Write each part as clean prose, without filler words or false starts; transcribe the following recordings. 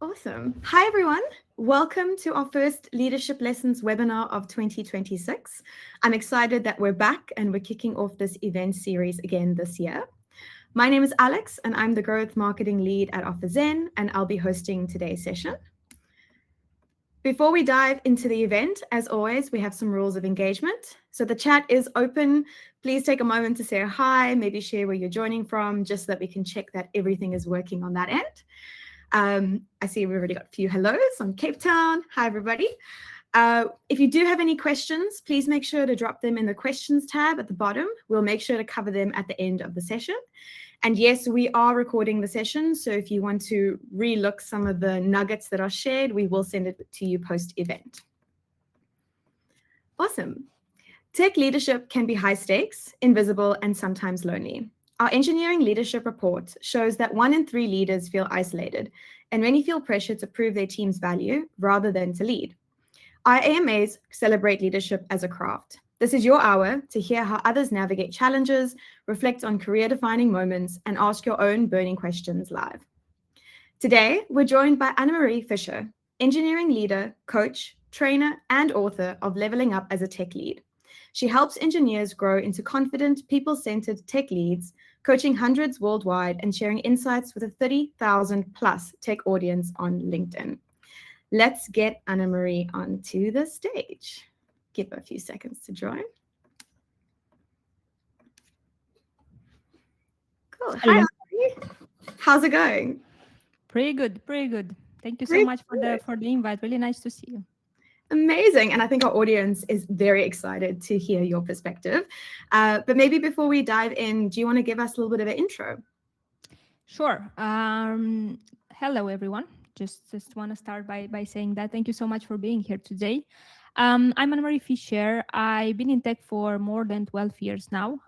Awesome. Hi, everyone. Welcome to our first Leadership Lessons webinar of 2026. I'm excited that we're back and we're kicking off this event series again this year. My name is Alex, and I'm the Growth Marketing Lead at OfferZen, and I'll be hosting today's session. Before we dive into the event, as always, we have some rules of engagement. So the chat is open. Please take a moment to say hi, maybe share where you're joining from, just so that we can check that everything is working on that end. I see we've already got a few hellos on Cape Town. Hi, everybody. If you do have any questions, please make sure to drop them in the questions tab at the bottom. We'll make sure to cover them at the end of the session. And yes, we are recording the session. So if you want to relook some of the nuggets that are shared, we will send it to you post-event. Awesome. Tech leadership can be high stakes, invisible, and sometimes lonely. Our engineering leadership report shows that 1 in 3 leaders feel isolated, and many feel pressure to prove their team's value rather than to lead. Our AMAs celebrate leadership as a craft. This is your hour to hear how others navigate challenges, reflect on career-defining moments, and ask your own burning questions live. Today, we're joined by Anemari Fiser, engineering leader, coach, trainer, and author of Leveling Up as a Tech Lead. She helps engineers grow into confident, people-centered tech leads, coaching hundreds worldwide and sharing insights with a 30,000 plus tech audience on LinkedIn. Let's get Anemari onto the stage. Give her a few seconds to join. Cool. Hi, Anemari. How's it going? Pretty good, pretty good. Thank you so much for the invite. Really nice to see you. Amazing. And I think our audience is very excited to hear your perspective. But maybe before we dive in, do you want to give us a little bit of an intro? Sure. Hello, everyone. Just want to start by saying that thank you so much for being here today. I'm Anemari Fiser. I've been in tech for more than 12 years now,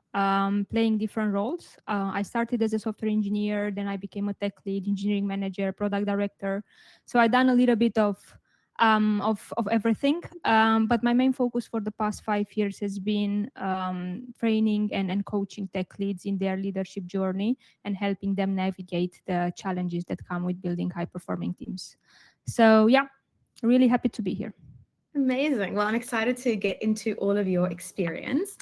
playing different roles. I started as a software engineer, then I became a tech lead, engineering manager, product director. So I've done a little bit of everything. But my main focus for the past 5 years has been training and coaching tech leads in their leadership journey and helping them navigate the challenges that come with building high-performing teams. So yeah, really happy to be here. Amazing. Well, I'm excited to get into all of your experience.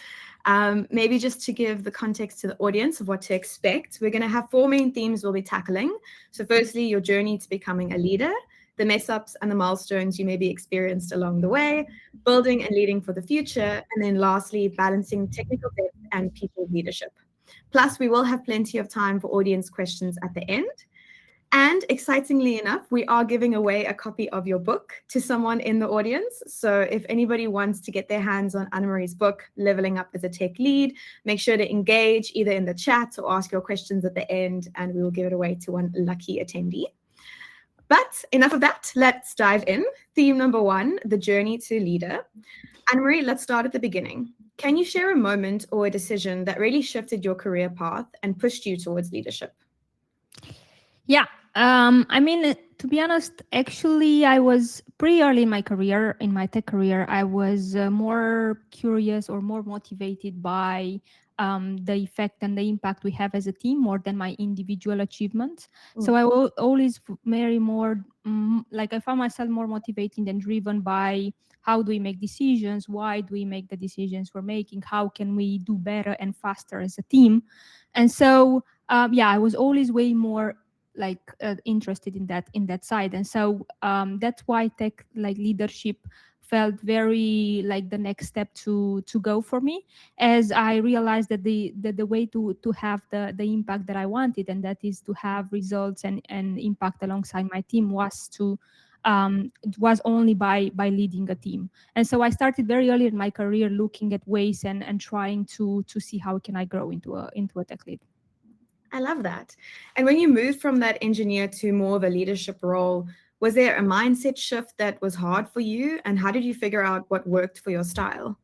Maybe just to give the context to the audience of what to expect, we're going to have 4 main themes we'll be tackling. So firstly, your journey to becoming a leader, the mess-ups and the milestones you may be experienced along the way, building and leading for the future, and then lastly, balancing technical depth and people leadership. Plus, we will have plenty of time for audience questions at the end. And excitingly enough, we are giving away a copy of your book to someone in the audience. So if anybody wants to get their hands on Anemari's book, Leveling Up as a Tech Lead, make sure to engage either in the chat or ask your questions at the end, and we will give it away to one lucky attendee. But enough of that, let's dive in. Theme number 1, the journey to leader. Anemari, let's start at the beginning. Can you share a moment or a decision that really shifted your career path and pushed you towards leadership? Yeah. I mean, to be honest, actually, I was pretty early in my career, in my tech career. I was more curious or more motivated by the effect and the impact we have as a team more than my individual achievements. So I will always marry more, like I found myself more motivated and driven by how do we make decisions? Why do we make the decisions we're making? How can we do better and faster as a team? And so, yeah, I was always way more interested in that side, and so that's why tech leadership felt very like the next step to go for me, as I realized that the way to have the impact that I wanted, and that is to have results and impact alongside my team, was only by leading a team. And so I started very early in my career looking at ways and trying to see how can I grow into a tech lead. I love that. And when you moved from that engineer to more of a leadership role, was there a mindset shift that was hard for you? And how did you figure out what worked for your style?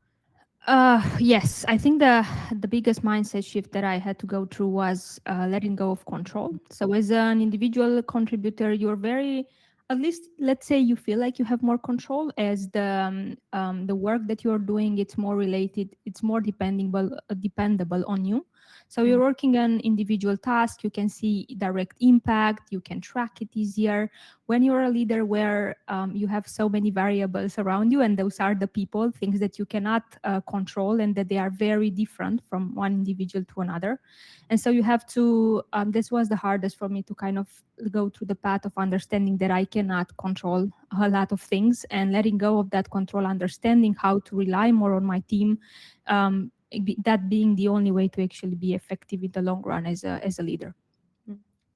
Yes, I think the biggest mindset shift that I had to go through was letting go of control. So as an individual contributor, you're very, at least let's say you feel like you have more control, as the work that you're doing, it's more related, it's more dependable on you. So you're working on individual tasks, you can see direct impact, you can track it easier. When you're a leader where you have so many variables around you, and those are the people, things that you cannot control, and that they are very different from one individual to another. And so you have to, this was the hardest for me, to kind of go through the path of understanding that I cannot control a lot of things, and letting go of that control, understanding how to rely more on my team, that being the only way to actually be effective in the long run as a leader.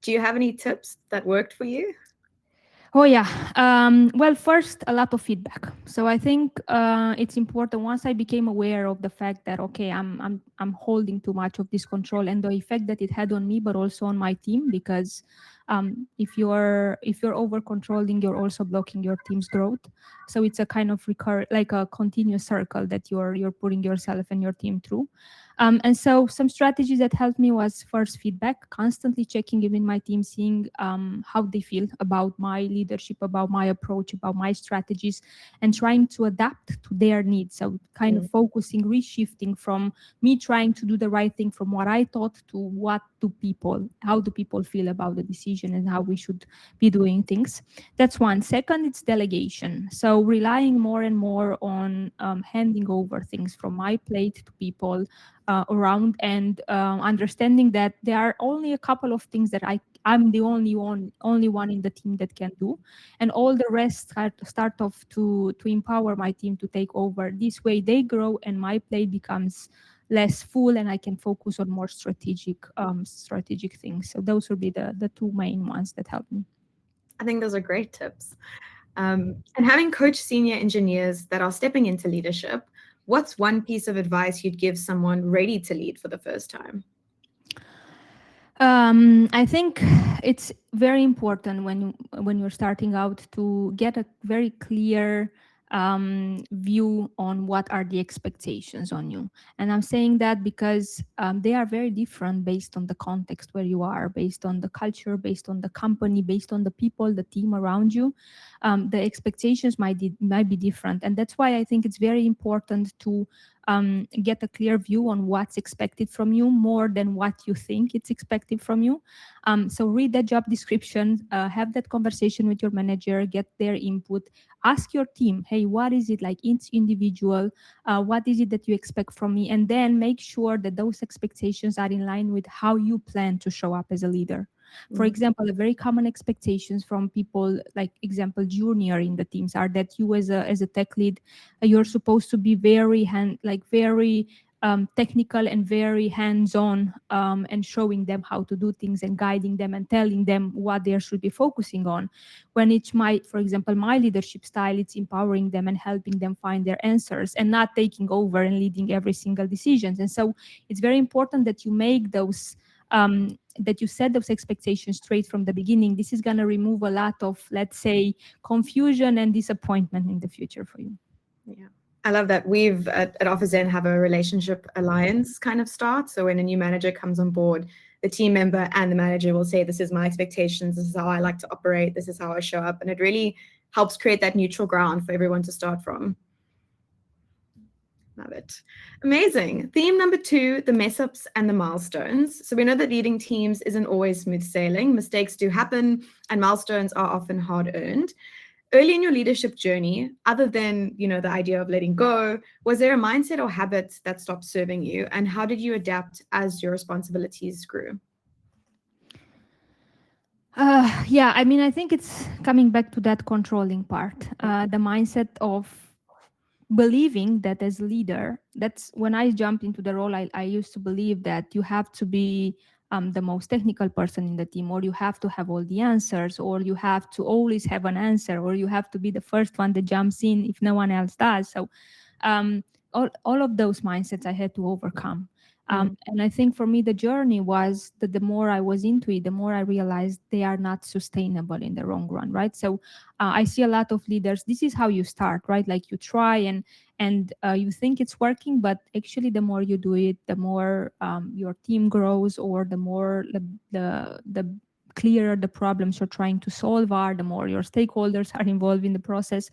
Do you have any tips that worked for you? Oh yeah. Well, first, a lot of feedback. So I think it's important. Once I became aware of the fact that okay, I'm holding too much of this control, and the effect that it had on me, but also on my team, because if you're over controlling, you're also blocking your team's growth. So it's a kind of like a continuous circle that you're putting yourself and your team through. And so some strategies that helped me was first feedback, constantly checking in with my team, seeing how they feel about my leadership, about my approach, about my strategies, and trying to adapt to their needs. So kind of focusing, reshifting from me trying to do the right thing from what I thought to how do people feel about the decision and how we should be doing things. That's one. Second, it's delegation. So relying more and more on handing over things from my plate to people around, and understanding that there are only a couple of things that I'm the only one in the team that can do, and all the rest start off to empower my team to take over. This way they grow and my plate becomes less full, and I can focus on more strategic things. So those would be the two main ones that help me. I think those are great tips. And having coached senior engineers that are stepping into leadership, what's one piece of advice you'd give someone ready to lead for the first time? I think it's very important when you're starting out to get a very clear view on what are the expectations on you. And I'm saying that because they are very different based on the context where you are, based on the culture, based on the company, based on the people, the team around you. The expectations might be different, and that's why I think it's very important to get a clear view on what's expected from you more than what you think it's expected from you. So read that job description, have that conversation with your manager, get their input, ask your team, hey, what is it like each individual? What is it that you expect from me? And then make sure that those expectations are in line with how you plan to show up as a leader. For example, a very common expectations from people, like example, junior in the teams, are that you as a tech lead, you're supposed to be very technical and very hands-on, and showing them how to do things and guiding them and telling them what they should be focusing on. When it's for example, my leadership style, it's empowering them and helping them find their answers and not taking over and leading every single decisions. And so it's very important that you make those that you set those expectations straight from the beginning. This is going to remove a lot of, let's say, confusion and disappointment in the future for you. Yeah. I love that. We've at OfferZen have a relationship alliance kind of start. So when a new manager comes on board, the team member and the manager will say, this is my expectations, this is how I like to operate, this is how I show up. And it really helps create that neutral ground for everyone to start from. Love it. Amazing. Theme number 2, the mess ups and the milestones. So we know that leading teams isn't always smooth sailing. Mistakes do happen and milestones are often hard earned. Early in your leadership journey, other than, the idea of letting go, was there a mindset or habit that stopped serving you? And how did you adapt as your responsibilities grew? Yeah, I mean, I think it's coming back to that controlling part, the mindset of believing that as leader, that's when I jumped into the role. I used to believe that you have to be the most technical person in the team, or you have to have all the answers, or you have to always have an answer, or you have to be the first one that jumps in if no one else does. So um, all of those mindsets I had to overcome. And I think for me, the journey was that the more I was into it, the more I realized they are not sustainable in the long run, right? So I see a lot of leaders. This is how you start, right? Like you try and you think it's working, but actually, the more you do it, the more your team grows, or the more the clearer the problems you're trying to solve are, the more your stakeholders are involved in the process,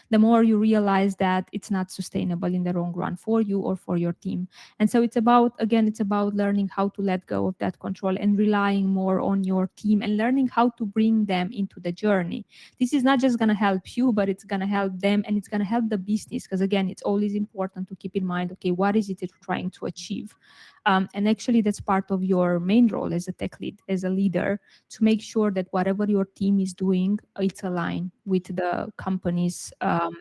the more you realize that it's not sustainable in the long run for you or for your team. And so it's about, again, it's about learning how to let go of that control and relying more on your team and learning how to bring them into the journey. This is not just going to help you, but it's going to help them and it's going to help the business. Because again, it's always important to keep in mind, okay, what is it that you're trying to achieve? And actually, that's part of your main role as a tech lead, as a leader, to make sure that whatever your team is doing, it's aligned with the company's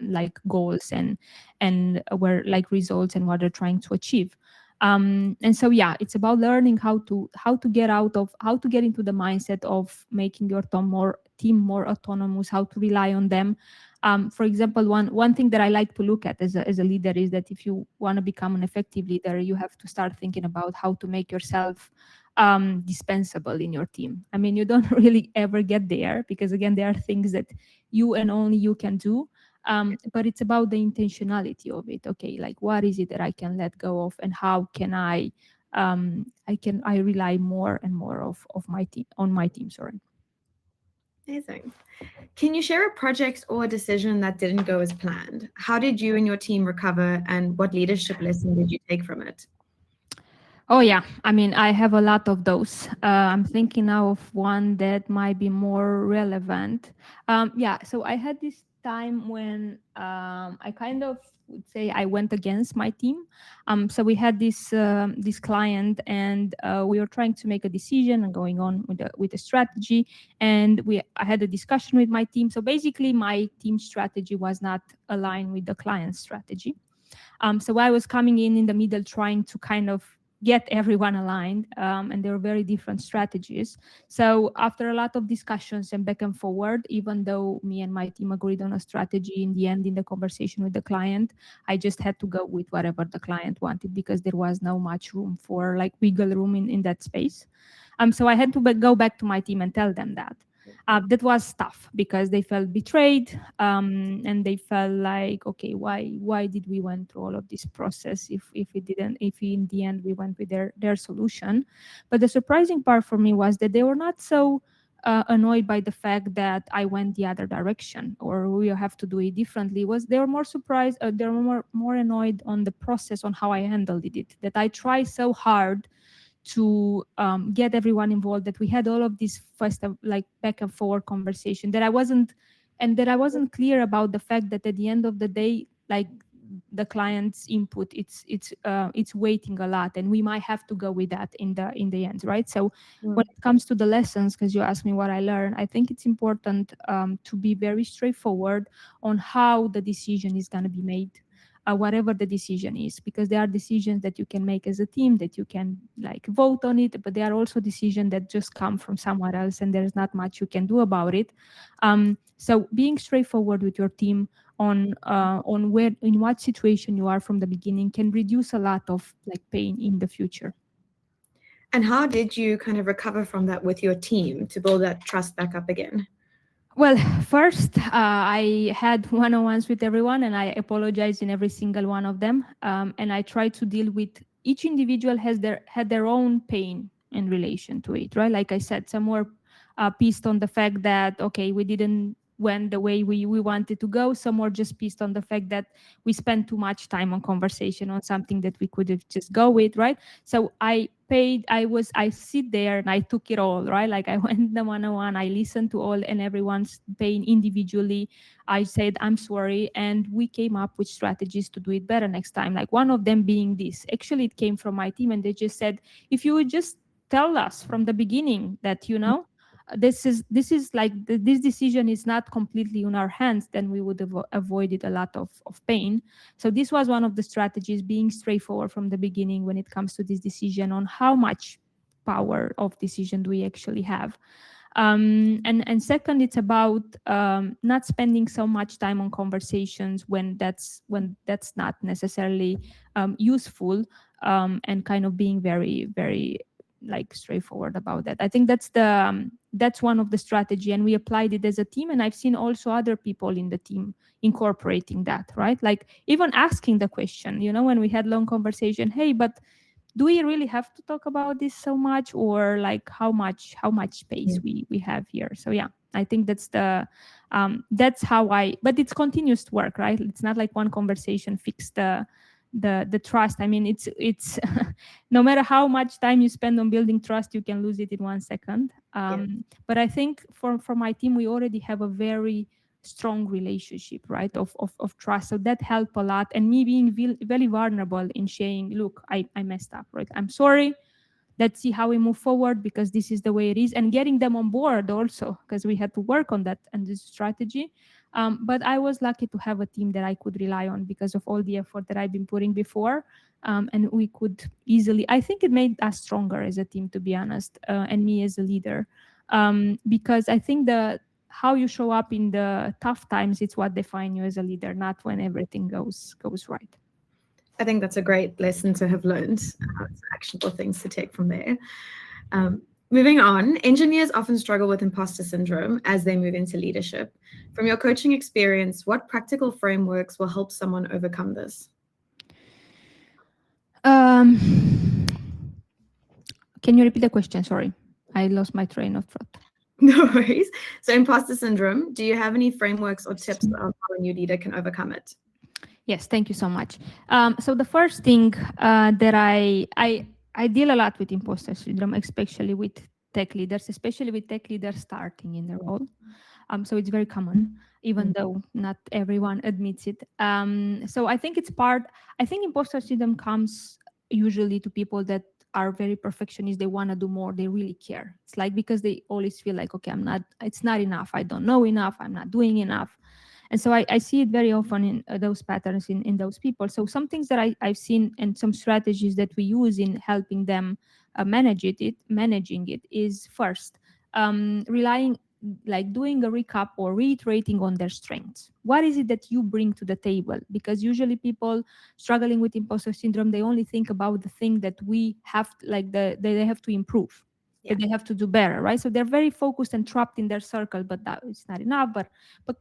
like goals and where like results and what they're trying to achieve. And so yeah, it's about learning how to get into the mindset of making your team more autonomous, how to rely on them. For example, one thing that I like to look at as a leader is that if you want to become an effective leader, you have to start thinking about how to make yourself dispensable in your team. I mean, you don't really ever get there because again, there are things that you and only you can do. But it's about the intentionality of it. Okay, like what is it that I can let go of, and how can I rely more and more of my team on my team. Sorry. Amazing. Can you share a project or a decision that didn't go as planned? How did you and your team recover, and what leadership lesson did you take from it? Oh yeah, I mean, I have a lot of those. I'm thinking now of one that might be more relevant. Yeah, so I had this time when I kind of would say I went against my team. So we had this client, and we were trying to make a decision and going on with the strategy. And I had a discussion with my team. So basically, my team strategy was not aligned with the client's strategy. So I was coming in the middle, trying to kind of get everyone aligned, and there were very different strategies. So after a lot of discussions and back and forward, even though me and my team agreed on a strategy, in the end, in the conversation with the client, I just had to go with whatever the client wanted because there was no much room for like wiggle room in that space. So I had to go back to my team and tell them that. That was tough because they felt betrayed, and they felt like, okay, why did we went through all of this process if in the end we went with their solution. But the surprising part for me was that they were not so annoyed by the fact that I went the other direction or we have to do it differently. Was they were more surprised, they were more annoyed on the process, on how I handled it, that I tried so hard to get everyone involved, that we had all of this first like back and forward conversation, that I wasn't clear about the fact that at the end of the day, like the client's input, it's weighting a lot, and we might have to go with that in the end, right? So when it comes to the lessons, because you asked me what I learned, I think it's important to be very straightforward on how the decision is going to be made, whatever the decision is, because there are decisions that you can make as a team, that you can like vote on it, but there are also decisions that just come from somewhere else and there's not much you can do about it. So being straightforward with your team on where, in what situation you are from the beginning, can reduce a lot of like pain in the future. And how did you kind of recover from that with your team to build that trust back up again? Well, first, I had one-on-ones with everyone, and I apologized in every single one of them. And I tried to deal with each individual had their own pain in relation to it, right? Like I said, some were pissed on the fact that okay, we didn't went the way we wanted to go. Some were just pissed on the fact that we spent too much time on conversation on something that we could have just go with, right? So I sit there and I took it all, right? Like I went the one-on-one, I listened to all and everyone's pain individually. I said, I'm sorry. And we came up with strategies to do it better next time. Like one of them being this, actually it came from my team and they just said, if you would just tell us from the beginning that, this is like this decision is not completely in our hands, then we would have avoided a lot of pain. So this was one of the strategies, being straightforward from the beginning when it comes to this decision on how much power of decision do we actually have. And second, it's about not spending so much time on conversations when that's not necessarily useful, and kind of being very very like straightforward about that. I think that's one of the strategy, and we applied it as a team, and I've seen also other people in the team incorporating that, right? Like even asking the question, when we had long conversation, hey, but do we really have to talk about this so much, or like how much space we have here? So yeah, I think that's how I, but it's continuous work, right? It's not like one conversation fixed the trust. I mean, it's no matter how much time you spend on building trust, you can lose it in 1 second. But I think for my team, we already have a very strong relationship, right, of trust. So that helped a lot. And me being very vulnerable in saying, look, I messed up, right? I'm sorry. Let's see how we move forward, because this is the way it is, and getting them on board also, because we had to work on that and this strategy. But I was lucky to have a team that I could rely on because of all the effort that I've been putting before. And we could easily, I think it made us stronger as a team, to be honest, and me as a leader. Because I think how you show up in the tough times, it's what define you as a leader, not when everything goes right. I think that's a great lesson to have learned, some actionable things to take from there. Moving on, engineers often struggle with imposter syndrome as they move into leadership. From your coaching experience, what practical frameworks will help someone overcome this? Can you repeat the question? Sorry, I lost my train of thought. No worries. So imposter syndrome, do you have any frameworks or tips on how a new leader can overcome it? Yes, thank you so much. So the first thing that I deal a lot with imposter syndrome, especially with tech leaders, especially with tech leaders starting in the role. So it's very common, even though not everyone admits it. So I think I think imposter syndrome comes usually to people that are very perfectionist. They want to do more. They really care. It's like, because they always feel like, okay, it's not enough. I don't know enough. I'm not doing enough. And so I see it very often in those patterns in those people. So some things that I've seen, and some strategies that we use in helping them managing it is, first, relying, like doing a recap or reiterating on their strengths. What is it that you bring to the table? Because usually people struggling with imposter syndrome, they only think about the thing that we have, they have to improve, that they have to do better, right? So they're very focused and trapped in their circle, but that is not enough. But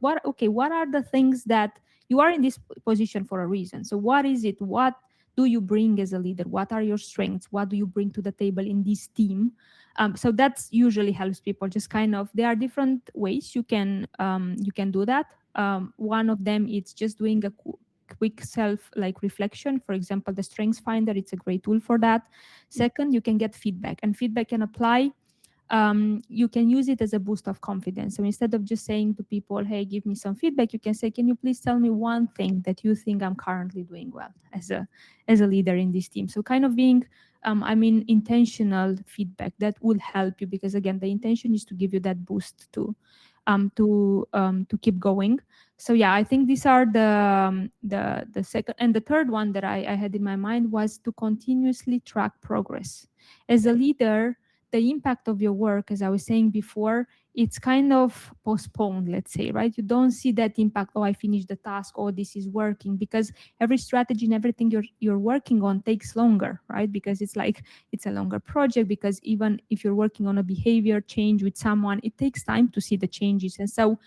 what are the things that you are in this position for a reason? So what is it? What do you bring as a leader? What are your strengths? What do you bring to the table in this team? So that's usually helps people just kind of, there are different ways you can do that. One of them is just doing a quick self reflection. For example, the strengths finder, it's a great tool for that. Second, you can get feedback, and feedback can apply, you can use it as a boost of confidence. So instead of just saying to people, hey, give me some feedback, you can say, can you please tell me one thing that you think I'm currently doing well as a leader in this team? So kind of being intentional feedback that will help you, because again, the intention is to give you that boost to keep going. So yeah, I think these are the second. And the third one that I had in my mind was to continuously track progress as a leader. The impact of your work, as I was saying before, it's kind of postponed, let's say, right? You don't see that impact. Oh, I finished the task. Oh, this is working, because every strategy and everything you're working on takes longer, right? Because it's a longer project. Because even if you're working on a behavior change with someone, it takes time to see the changes. And so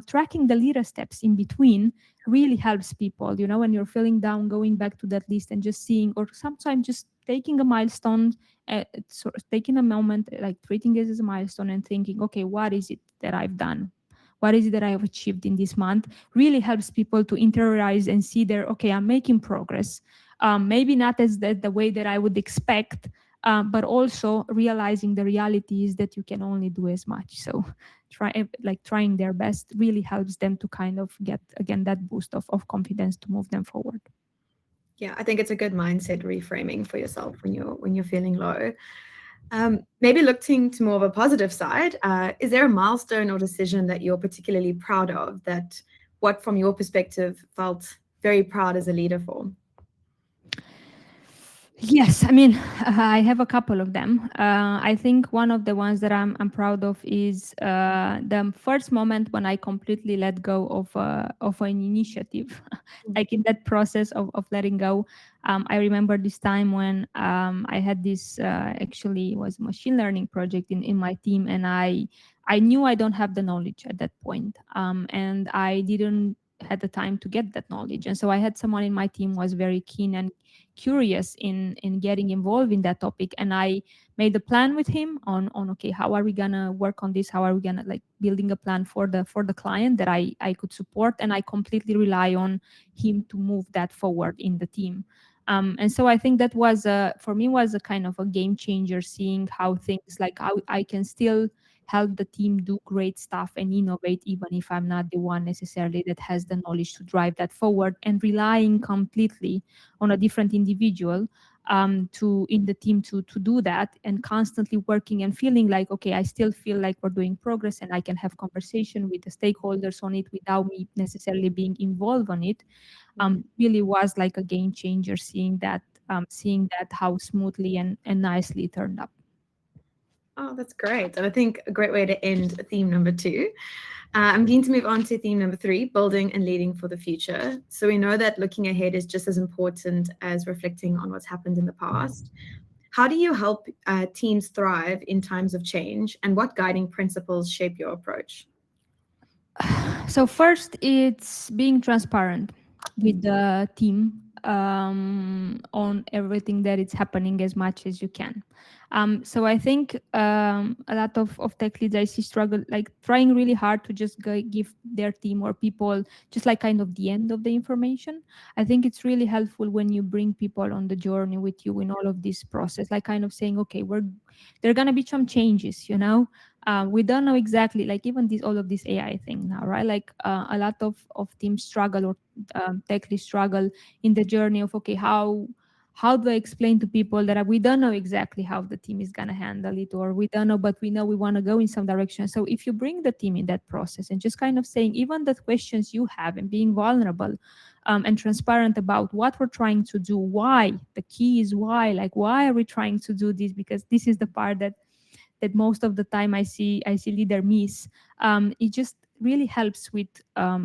tracking the little steps in between really helps people, when you're feeling down, going back to that list and just seeing, or sometimes just taking a milestone, taking a moment, like treating it as a milestone and thinking, okay, what is it that I've done? What is it that I have achieved in this month? Really helps people to interiorize and see okay, I'm making progress. Maybe not as the way that I would expect, but also realizing the reality is that you can only do as much. So trying their best really helps them to kind of get, again, that boost of confidence to move them forward. Yeah, I think it's a good mindset reframing for yourself when you're feeling low. Maybe looking to more of a positive side, is there a milestone or decision that you're particularly proud of, that what from your perspective felt very proud as a leader for? Yes, I mean, I have a couple of them. I think one of the ones that I'm proud of is the first moment when I completely let go of an initiative, like in that process of letting go. I remember this time when I had this actually was a machine learning project in my team, and I knew I don't have the knowledge at that point, and I didn't had the time to get that knowledge. And so I had someone in my team was very keen and curious in getting involved in that topic, and I made a plan with him on okay, how are we gonna work on this, how are we gonna like building a plan for the client that I could support, and I completely rely on him to move that forward in the team. And so I think that was for me was a kind of a game changer, seeing how things like how I can still help the team do great stuff and innovate, even if I'm not the one necessarily that has the knowledge to drive that forward, and relying completely on a different individual to in the team to do that, and constantly working and feeling like, okay, I still feel like we're doing progress and I can have conversation with the stakeholders on it without me necessarily being involved on it. Really was like a game changer, seeing that how smoothly and nicely it turned up. Oh, that's great. And I think a great way to end theme number two. I'm keen to move on to theme number three, building and leading for the future. So we know that looking ahead is just as important as reflecting on what's happened in the past. How do you help teams thrive in times of change, and what guiding principles shape your approach? So first, it's being transparent with the team on everything that is happening as much as you can. So I think a lot of tech leads I see struggle, like trying really hard to just give their team or people just like kind of the end of the information. I think it's really helpful when you bring people on the journey with you in all of this process, like kind of saying, okay, there are gonna be some changes, you know. We don't know exactly, like even this all of this AI thing now, right? Like a lot of teams struggle, or tech leads struggle in the journey of, okay, how do I explain to people that we don't know exactly how the team is going to handle it, or we don't know, but we know we want to go in some direction. So if you bring the team in that process and just kind of saying even the questions you have and being vulnerable and transparent about what we're trying to do, why, the key is why, like why are we trying to do this? Because this is the part that most of the time I see leader miss. It just really helps with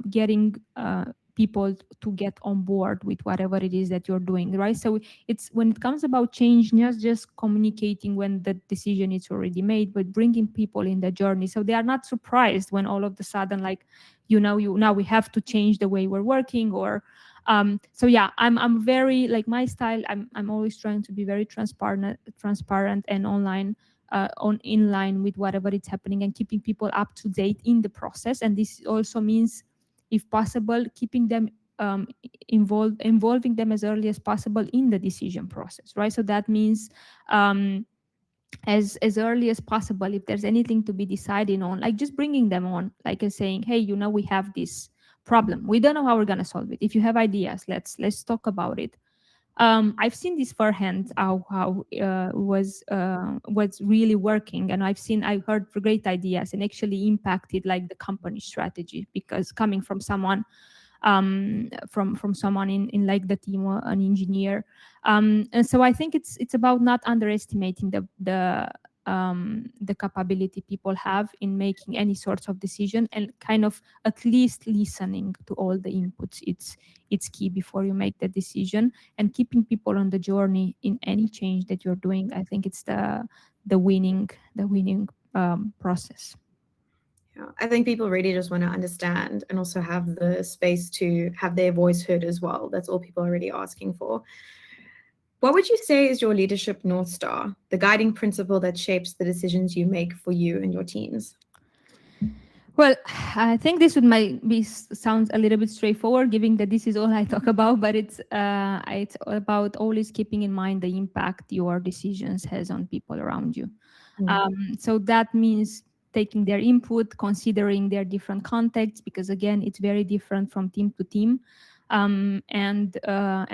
getting people to get on board with whatever it is that you're doing, right? So it's when it comes about change, not just communicating when the decision is already made, but bringing people in the journey so they are not surprised when all of a sudden, like, you now we have to change the way we're working, or so yeah, I'm very like my style. I'm always trying to be very transparent and online on in line with whatever is happening, and keeping people up to date in the process. And this also means, if possible, keeping them involving them as early as possible in the decision process, right? So that means as early as possible, if there's anything to be decided on, like just bringing them on, like and saying, hey, we have this problem, we don't know how we're going to solve it. If you have ideas, let's talk about it. I've seen this firsthand, how was really working, and I've heard great ideas and actually impacted like the company strategy, because coming from someone from someone in like the team, or an engineer. And so I think it's about not underestimating the capability people have in making any sorts of decision, and kind of at least listening to all the inputs. It's key before you make the decision, and keeping people on the journey in any change that you're doing. I think it's the winning process. Yeah, I think people really just want to understand and also have the space to have their voice heard as well. That's all people are really asking for. What would you say is your leadership North Star, the guiding principle that shapes the decisions you make for you and your teams? Well, I think this would might be sounds a little bit straightforward, given that this is all I talk about. But it's about always keeping in mind the impact your decisions has on people around you. Mm. So that means taking their input, considering their different contexts, because again, it's very different from team to team, and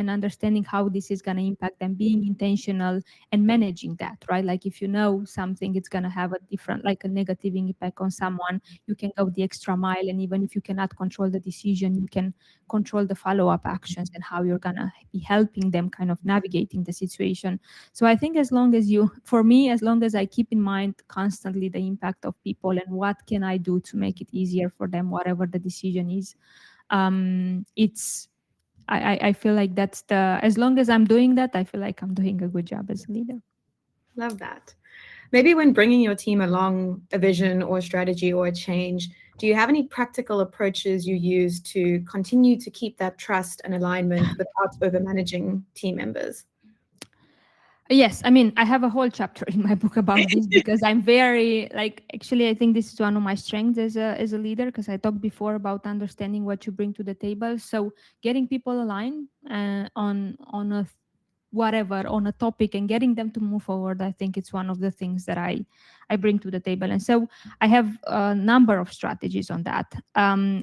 understanding how this is going to impact them, being intentional and managing that, right? Like if you know something, it's going to have a different, like a negative impact on someone, you can go the extra mile, and even if you cannot control the decision, you can control the follow-up actions and how you're going to be helping them kind of navigating the situation. So I think for me, as long as I keep in mind constantly the impact of people and what can I do to make it easier for them, whatever the decision is, it's I feel like that's as long as I'm doing that, I feel like I'm doing a good job as a leader. Love that. Maybe when bringing your team along a vision or a strategy or a change, Do you have any practical approaches you use to continue to keep that trust and alignment without over managing team members? Yes, I mean, I have a whole chapter in my book about this because I'm very like actually I think this is one of my strengths as a leader because I talked before about understanding what you bring to the table. So getting people aligned on a whatever on a topic and getting them to move forward, I think it's one of the things that I bring to the table. And so I have a number of strategies on that.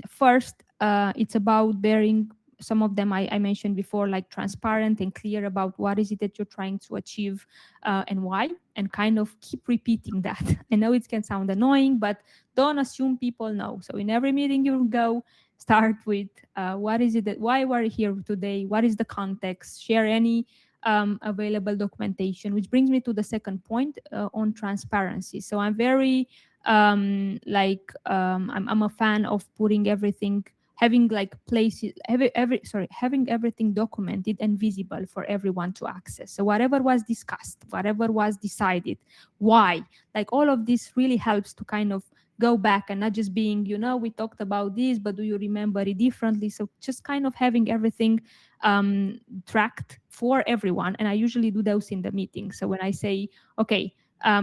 First, it's about bearing some of them I mentioned before, like transparent and clear about what is it that you're trying to achieve and why, and kind of keep repeating that. I know it can sound annoying, but don't assume people know. So in every meeting you go, start with what is it that why we're here today, what is the context, share any available documentation, which brings me to the second point on transparency. So I'm very I'm a fan of putting everything, having like places having everything documented and visible for everyone to access. So whatever was discussed, whatever was decided, why, like all of this really helps to kind of go back and not just being, we talked about this, but do you remember it differently? So just kind of having everything tracked for everyone. And I usually do those in the meeting. So when I say, okay,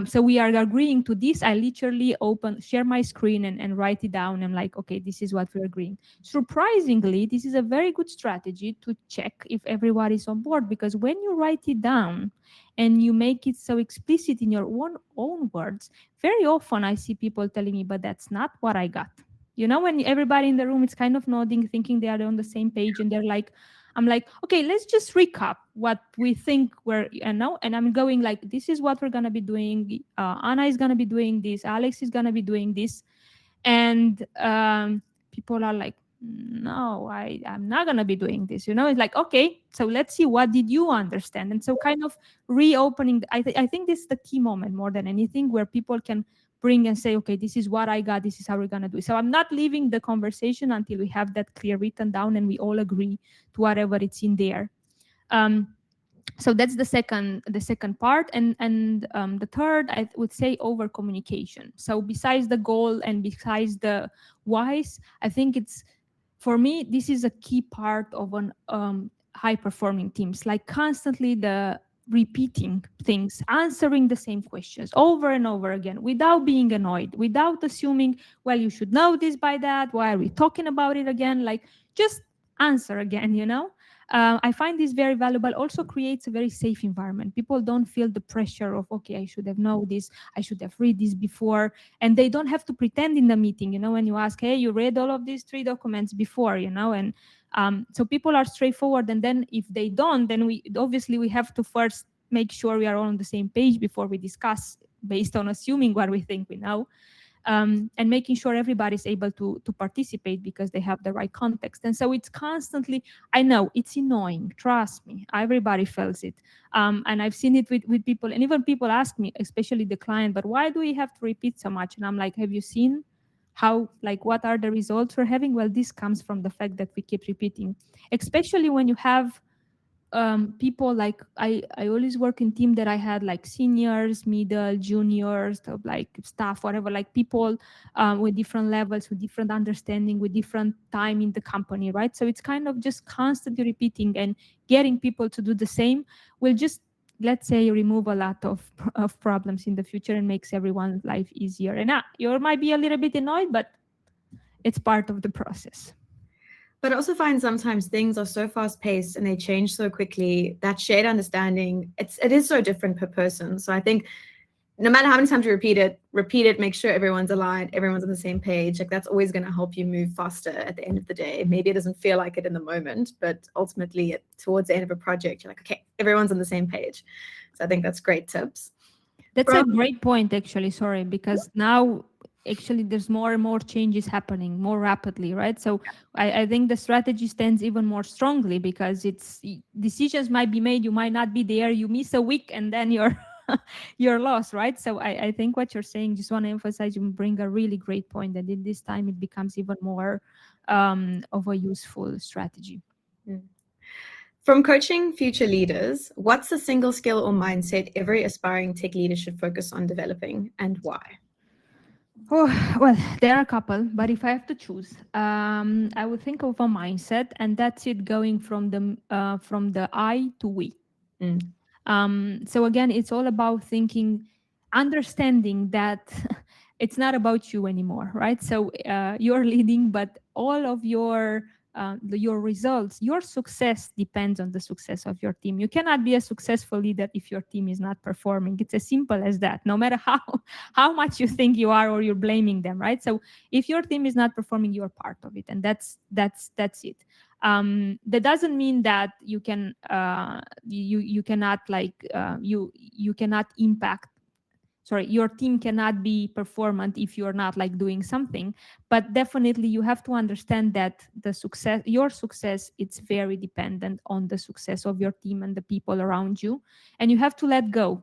so we are agreeing to this, I literally share my screen and write it down. I'm like, okay, this is what we're agreeing. Surprisingly, this is a very good strategy to check if everyone is on board, because when you write it down and you make it so explicit in your own words, very often I see people telling me, but that's not what I got. When everybody in the room is kind of nodding, thinking they are on the same page, and they're like, I'm like, okay, let's just recap what we think we're, and I'm going like, this is what we're going to be doing. Anna is going to be doing this. Alex is going to be doing this. And people are like, no, I'm not going to be doing this. It's like, okay, so let's see, what did you understand? And so kind of reopening, I think this is the key moment more than anything, where people can bring and say, okay, this is what I got, this is how we're going to do it. So I'm not leaving the conversation until we have that clear written down and we all agree to whatever it's in there. So that's the second part, and the third, I would say, over communication. So besides the goal and besides the whys, I think it's, for me, this is a key part of an high performing teams, like constantly the repeating things, answering the same questions over and over again without being annoyed, without assuming, well, you should know this by that, why are we talking about it again? Like, just answer again. I find this very valuable. Also creates a very safe environment. People don't feel the pressure of, okay, I should have known this, I should have read this before, and they don't have to pretend in the meeting. When you ask, hey, you read all of these 3 documents before, and so people are straightforward. And then if they don't, then we have to first make sure we are all on the same page before we discuss based on assuming what we think we know. And making sure everybody's able to participate because they have the right context. And so it's constantly, I know it's annoying, trust me, everybody feels it. And I've seen it with people, and even people ask me, especially the client, but why do we have to repeat so much? And I'm like, have you seen how, like, what are the results we're having? Well, this comes from the fact that we keep repeating, especially when you have people like, I always work in team that I had like seniors, middle, juniors, like staff, whatever, like people with different levels, with different understanding, with different time in the company, right? So it's kind of just constantly repeating, and getting people to do the same will just, let's say, remove a lot of problems in the future and makes everyone's life easier. And you might be a little bit annoyed, but it's part of the process. But I also find sometimes things are so fast paced and they change so quickly that shared understanding, it is so different per person. So I think no matter how many times you repeat it, make sure everyone's aligned, everyone's on the same page. Like, that's always going to help you move faster at the end of the day. Maybe it doesn't feel like it in the moment, but ultimately towards the end of a project, you're like, okay, everyone's on the same page. So I think that's great tips. That's a great point, actually. Sorry, because now actually there's more and more changes happening more rapidly, right? So I think the strategy stands even more strongly because decisions might be made, you might not be there, you miss a week, and then you're lost, right? So I think what you're saying, just want to emphasize, you bring a really great point, that in this time it becomes even more of a useful strategy. From coaching future leaders, what's the single skill or mindset every aspiring tech leader should focus on developing, and why? Oh, well, there are a couple, but if I have to choose, I would think of a mindset, and that's it going from the I to we. Mm. So again, it's all about thinking, understanding that it's not about you anymore, right? So you're leading, but all of your results, your success depends on the success of your team. You cannot be a successful leader if your team is not performing. It's as simple as that. No matter how much you think you are or you're blaming them, right? So if your team is not performing, you're part of it, and that's it. That doesn't mean that you cannot you cannot impact, sorry, your team cannot be performant if you're not like doing something, but definitely you have to understand that the success, your success, it's very dependent on the success of your team and the people around you, and you have to let go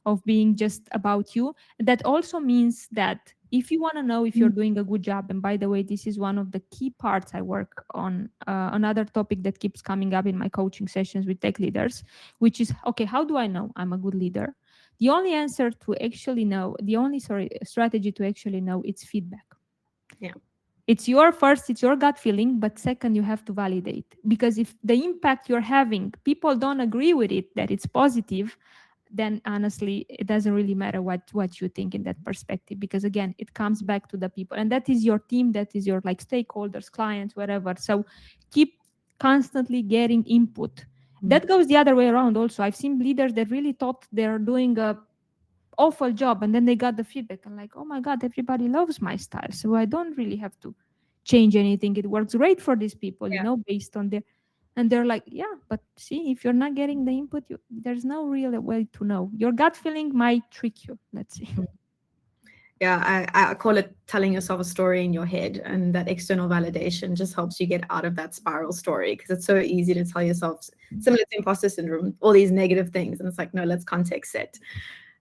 of being just about you. That also means that if you want to know if you're doing a good job, and by the way, this is one of the key parts I work on, another topic that keeps coming up in my coaching sessions with tech leaders, which is, okay, how do I know I'm a good leader? The only answer to actually know, the only, sorry, strategy to actually know, it's feedback. Yeah. It's your first, it's your gut feeling, but second, you have to validate. Because if the impact you're having, people don't agree with it, that it's positive, then honestly it doesn't really matter what you think in that perspective, because again it comes back to the people, and that is your team, that is your like stakeholders, clients, whatever. So keep constantly getting input. Mm. That goes the other way around also. I've seen leaders that really thought they're doing a awful job, and then they got the feedback and like, oh my god, everybody loves my style, so I don't really have to change anything, it works great for these people, Yeah. based on their, and they're like, yeah, but see, if you're not getting the input, there's no real way to know. Your gut feeling might trick you, let's see. Mm. Yeah, I call it telling yourself a story in your head, and that external validation just helps you get out of that spiral story, because it's so easy to tell yourself, similar to imposter syndrome, all these negative things, and it's like, no, let's context it.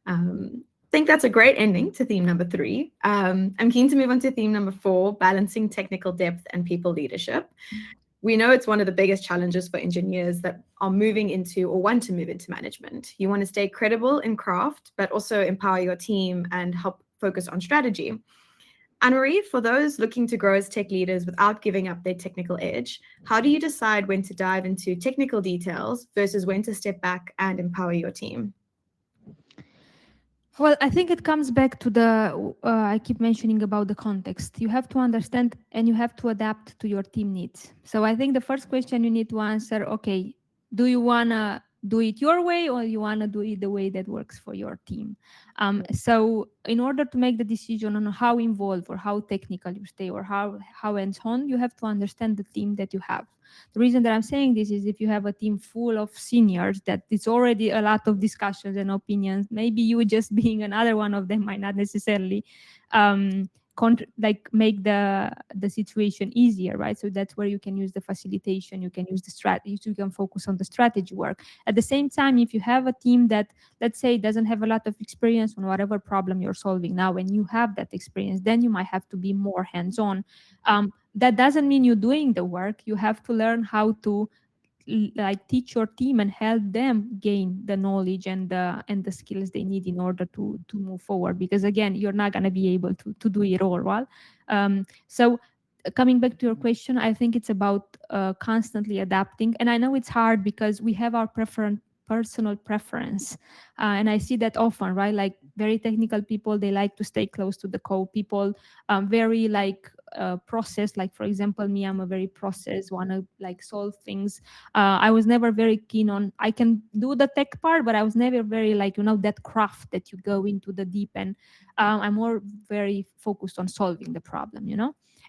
I think that's a great ending to theme number 3. I'm keen to move on to theme number 4, balancing technical depth and people leadership. We know it's one of the biggest challenges for engineers that are moving into or want to move into management. You want to stay credible in craft, but also empower your team and help focus on strategy. Anemari, for those looking to grow as tech leaders without giving up their technical edge, how do you decide when to dive into technical details versus when to step back and empower your team? Well, I think it comes back to the, I keep mentioning about the context. You have to understand and you have to adapt to your team needs. So I think the first question you need to answer, okay, do you want to do it your way, or you want to do it the way that works for your team? So in order to make the decision on how involved or how technical you stay or how hands-on, you have to understand the team that you have. The reason that I'm saying this is, if you have a team full of seniors, that it's already a lot of discussions and opinions, maybe you just being another one of them might not necessarily um, like make the situation easier, right? So that's where you can use the facilitation, you can use the strategy, you can focus on the strategy work. At the same time, if you have a team that, let's say, doesn't have a lot of experience on whatever problem you're solving now, and you have that experience, then you might have to be more hands-on. That doesn't mean you're doing the work. You have to learn how to like teach your team and help them gain the knowledge and the skills they need in order to move forward, because again, you're not going to be able to do it all well. So coming back to your question, I think it's about constantly adapting, and I know it's hard because we have our personal preference, and I see that often, right? Like very technical people, they like to stay close to the code. People very like process, like for example me, I'm a very process, want to like solve things. I was never very keen on, I can do the tech part, but I was never very like, that craft that you go into the deep end. I'm more very focused on solving the problem,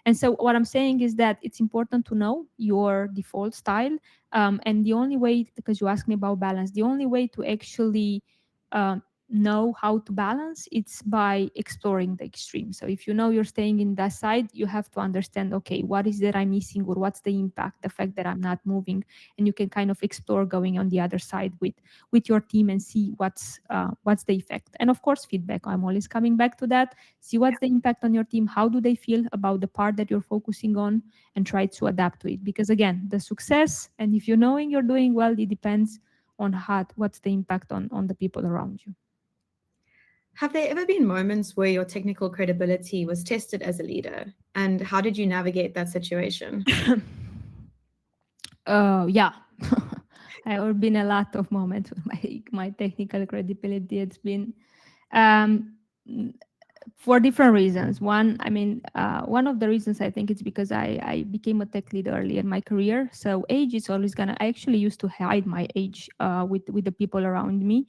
and so what I'm saying is that it's important to know your default style, and the only way, because you asked me about balance, the only way to actually um, know how to balance, it's by exploring the extreme. So if you know you're staying in that side, you have to understand, okay, what is that I'm missing, or what's the impact, the fact that I'm not moving, and you can kind of explore going on the other side with your team and see what's the effect. And of course, feedback, I'm always coming back to that. See what's the impact on your team, how do they feel about the part that you're focusing on, and try to adapt to it, because again, the success, and if you're knowing you're doing well, it depends on what's the impact on the people around you. Have there ever been moments where your technical credibility was tested as a leader? And how did you navigate that situation? Yeah. There have been a lot of moments with my technical credibility. It's been um, for different reasons. One of the reasons I think it's because I became a tech lead early in my career. So age is always gonna. I actually used to hide my age with the people around me.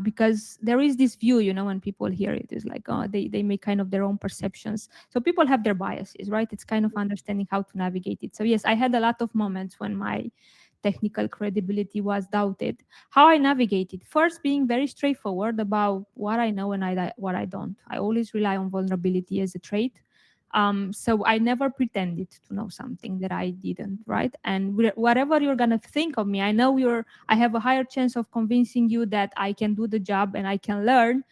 Because there is this view, when people hear it, is like, oh, they make kind of their own perceptions. So people have their biases, right? It's kind of understanding how to navigate it. So yes, I had a lot of moments when my technical credibility was doubted. How I navigated: first, being very straightforward about what I know and what I don't. I always rely on vulnerability as a trait. So I never pretended to know something that I didn't, right? And whatever you're gonna think of me, I have a higher chance of convincing you that I can do the job and I can learn,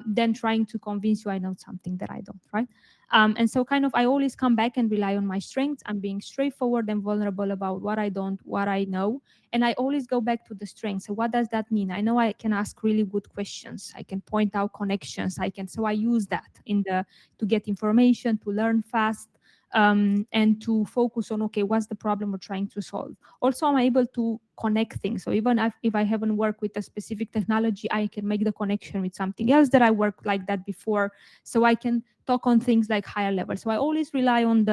than trying to convince you I know something that I don't, right? And so kind of I always come back and rely on my strengths. I'm being straightforward and vulnerable about what I don't, what I know. And I always go back to the strengths. So what does that mean? I know I can ask really good questions. I can point out connections. So I use that to get information, to learn fast, and to focus on, okay, what's the problem we're trying to solve. Also, I'm able to connect things. So even if I haven't worked with a specific technology, I can make the connection with something else that I worked like that before. So I can talk on things like higher level. So I always rely on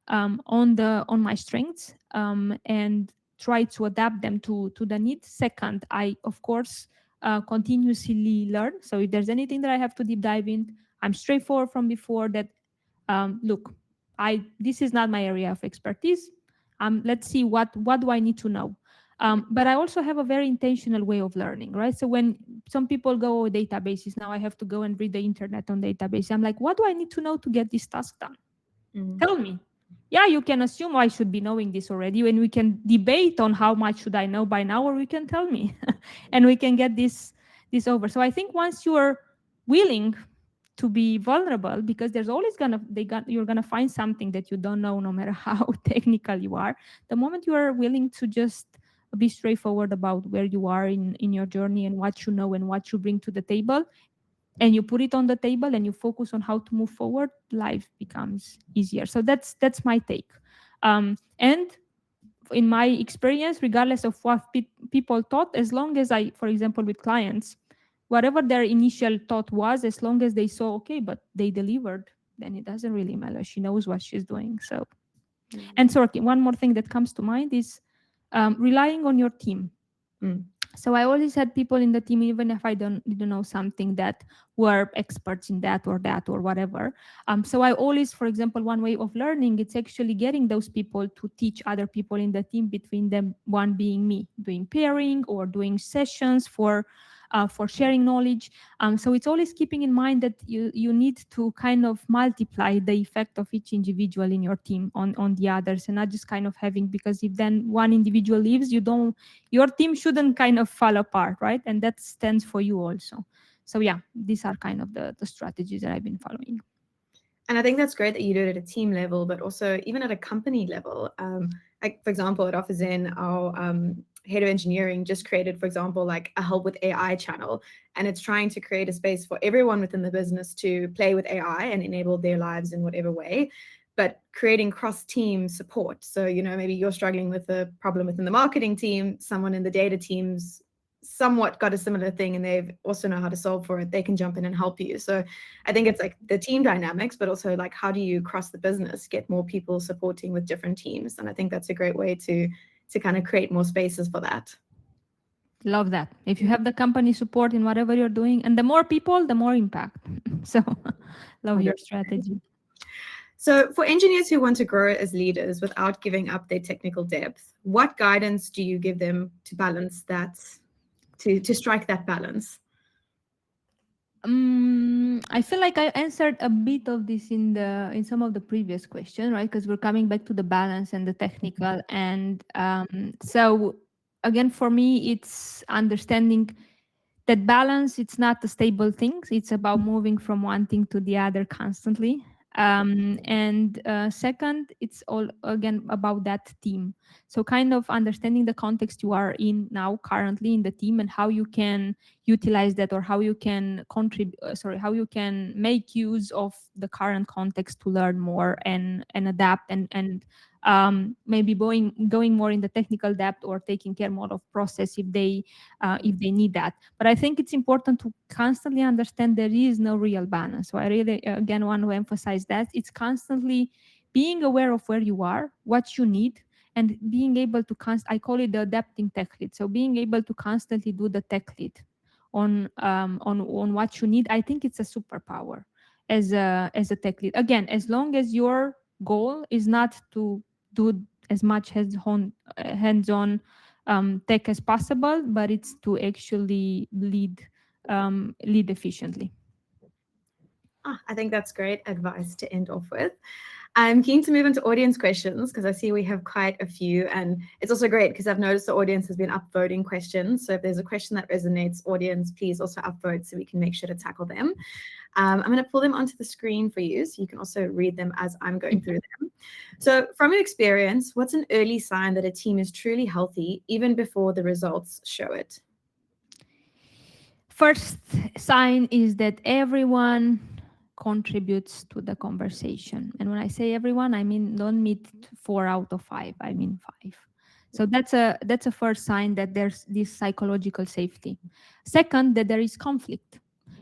my strengths, and try to adapt them to the needs. Second, I of course continuously learn. So if there's anything that I have to deep dive in, I'm straightforward from before that. Look, I this is not my area of expertise. Let's see what do I need to know. But I also have a very intentional way of learning, right? So when some people go, oh, databases, now I have to go and read the internet on database. I'm like, what do I need to know to get this task done? Tell me. Yeah, you can assume I should be knowing this already, and we can debate on how much should I know by now, or we can tell me, and we can get this over. So I think once you are willing to be vulnerable, because there's always you're gonna find something that you don't know, no matter how technical you are. The moment you are willing to just be straightforward about where you are in your journey and what you know and what you bring to the table, and you put it on the table and you focus on how to move forward, life becomes easier. So that's my take. And in my experience, regardless of what people thought, as long as for example, with clients, whatever their initial thought was, as long as they saw, okay, but they delivered, then it doesn't really matter. She knows what she's doing. So, and so one more thing that comes to mind is relying on your team. So I always had people in the team, even if I didn't know something, that were experts in that or whatever. So I always, for example, one way of learning, it's actually getting those people to teach other people in the team, between them, one being me, doing pairing or doing sessions for sharing knowledge. So it's always keeping in mind that you need to kind of multiply the effect of each individual in your team on the others, and not just kind of having, because if then one individual leaves, your team shouldn't kind of fall apart, right? And that stands for you also. So yeah, these are kind of the strategies that I've been following. And I think that's great that you do it at a team level, but also even at a company level. Like, for example, at OfferZen, our head of engineering just created, for example, like a help with AI channel. And it's trying to create a space for everyone within the business to play with AI and enable their lives in whatever way, but creating cross-team support. So, maybe you're struggling with a problem within the marketing team, someone in the data teams somewhat got a similar thing and they also know how to solve for it, they can jump in and help you. So I think it's like the team dynamics, but also like, how do you cross the business, get more people supporting with different teams? And I think that's a great way to kind of create more spaces for that. Love that. If you have the company support in whatever you're doing, and the more people, the more impact. So love your strategy. So for engineers who want to grow as leaders without giving up their technical depth, what guidance do you give them to balance that, to strike that balance? I feel like I answered a bit of this in some of the previous questions, right? Because we're coming back to the balance and the technical, and so again, for me, it's understanding that balance. It's not a stable thing. It's about moving from one thing to the other constantly. And second, it's all again about that team. So kind of understanding the context you are in now currently in the team and how you can utilize that, or how you can contribute, how you can make use of the current context to learn more and adapt, and maybe going more in the technical depth, or taking care more of process if they need that. But I think it's important to constantly understand there is no real balance. So I really again want to emphasize that it's constantly being aware of where you are, what you need, and being able to I call it the adapting tech lead. So being able to constantly do the tech lead on what you need. I think it's a superpower as a tech lead. Again, as long as your goal is not to do as much hands-on tech as possible, but it's to actually lead efficiently. I think that's great advice to end off with. I'm keen to move into audience questions because I see we have quite a few, and it's also great because I've noticed the audience has been upvoting questions. So if there's a question that resonates, audience, please also upvote so we can make sure to tackle them. I'm going to pull them onto the screen for you so you can also read them as I'm going through them. So from your experience, what's an early sign that a team is truly healthy even before the results show it? First sign is that everyone contributes to the conversation. And when I say everyone, I mean don't meet 4 out of 5, I mean 5. So that's a first sign that there's this psychological safety. Second, that there is conflict.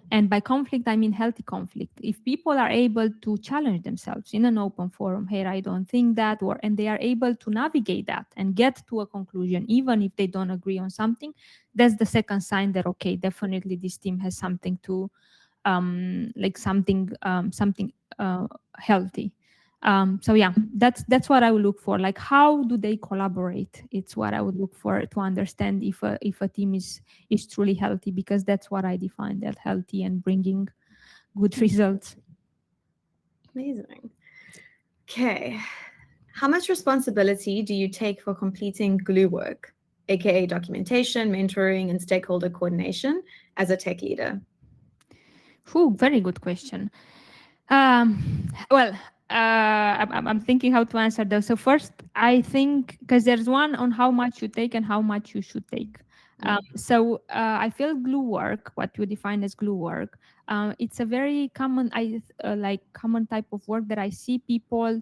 And by conflict, I mean healthy conflict. If people are able to challenge themselves in an open forum, hey, I don't think that, and they are able to navigate that and get to a conclusion, even if they don't agree on something, that's the second sign that, okay, definitely this team has something to, something healthy. So yeah, that's what I would look for. Like, how do they collaborate? It's what I would look for to understand if a team is truly healthy, because that's what I define that healthy and bringing good results. Amazing. Okay. How much responsibility do you take for completing glue work, aka documentation, mentoring, and stakeholder coordination as a tech leader? Very good question. Well, I'm thinking how to answer those. So first, I think because there's one on how much you take and how much you should take. I feel glue work, what you define as glue work, it's a very common type of work that I see people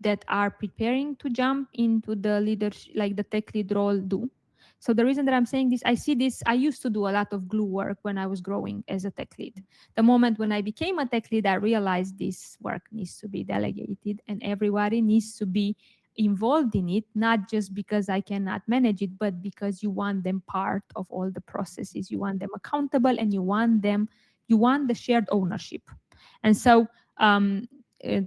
that are preparing to jump into the leadership, like the tech lead role, do. So the reason that I'm saying this, I see this, I used to do a lot of glue work when I was growing as a tech lead. The moment when I became a tech lead, I realized this work needs to be delegated and everybody needs to be involved in it, not just because I cannot manage it, but because you want them part of all the processes. You want them accountable, and you want the shared ownership. And so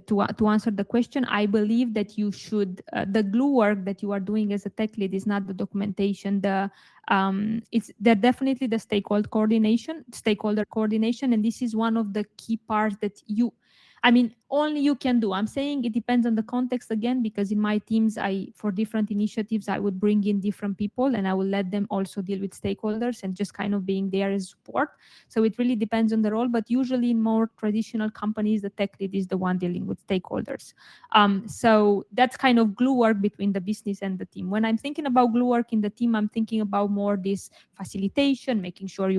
to answer the question, I believe that you should the glue work that you are doing as a tech lead is not the documentation. It's definitely the stakeholder coordination, and this is one of the key parts that only you can do. I'm saying it depends on the context again, because in my teams, for different initiatives, I would bring in different people and I will let them also deal with stakeholders and just kind of being there as support. So it really depends on the role, but usually in more traditional companies, the tech lead is the one dealing with stakeholders. So that's kind of glue work between the business and the team. When I'm thinking about glue work in the team, I'm thinking about more this facilitation, making sure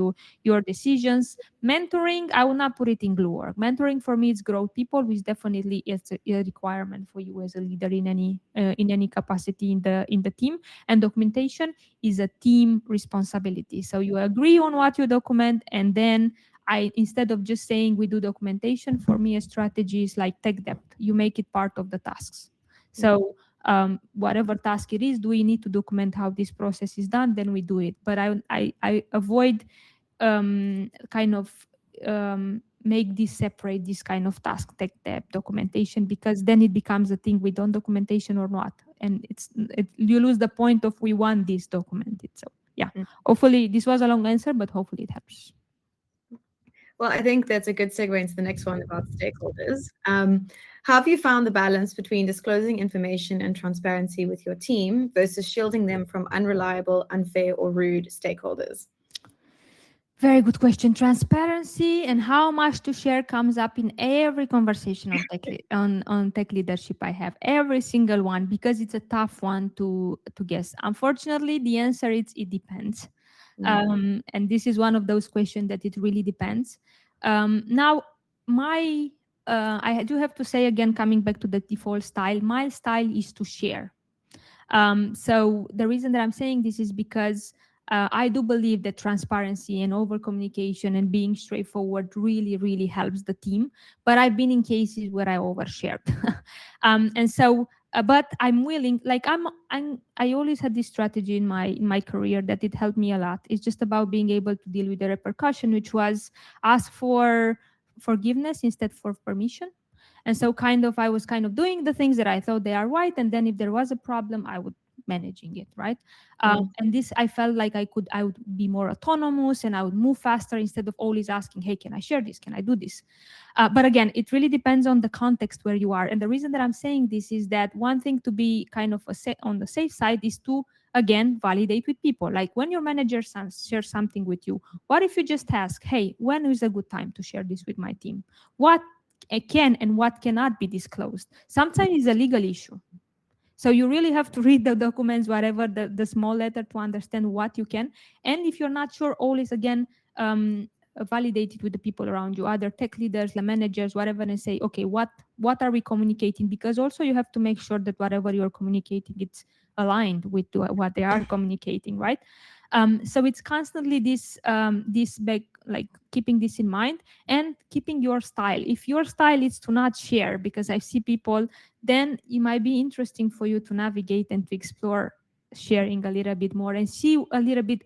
your decisions. Mentoring, I will not put it in glue work. Mentoring for me is grow people, which definitely is a requirement for you as a leader in any capacity in the team. And documentation is a team responsibility. So you agree on what you document, and then instead of just saying we do documentation, for me a strategy is like tech debt. You make it part of the tasks. So whatever task it is, do we need to document how this process is done? Then we do it. But I avoid kind of make this separate, this kind of task, tech debt, documentation, because then it becomes a thing we don't documentation or not, and you lose the point of we want this documented. So yeah, hopefully this was a long answer, but hopefully it helps. Well, I think that's a good segue into the next one about stakeholders. How have you found the balance between disclosing information and transparency with your team versus shielding them from unreliable, unfair, or rude stakeholders? Very good question. Transparency and how much to share comes up in every conversation on on tech leadership I have, every single one, because it's a tough one to guess. Unfortunately, the answer is it depends. And this is one of those questions that it really depends. Now, my I do have to say again, coming back to the default style, my style is to share. So the reason that I'm saying this is because I do believe that transparency and over communication and being straightforward really, really helps the team. But I've been in cases where I overshared, and so. But I'm willing, like I always had this strategy in my career that it helped me a lot. It's just about being able to deal with the repercussion, which was ask for forgiveness instead for permission. And so kind of I was kind of doing the things that I thought they are right, and then if there was a problem I would managing it, right. And this I felt like I would be more autonomous and I would move faster instead of always asking, hey, can I share this, can I do this. But again, it really depends on the context where you are, and the reason that I'm saying this is that one thing to be kind of on the safe side is to again validate with people, like when your manager shares something with you, what if you just ask, hey, when is a good time to share this with my team, what can and what cannot be disclosed. Sometimes it's a legal issue. So you really have to read the documents, whatever the small letter, to understand what you can. And if you're not sure, always again validate it with the people around you, other tech leaders, the managers, whatever, and say, okay, what are we communicating? Because also you have to make sure that whatever you're communicating, it's aligned with what they are communicating, right? So it's constantly this back, like keeping this in mind and keeping your style. If your style is to not share, because I see people, then it might be interesting for you to navigate and to explore sharing a little bit more and see a little bit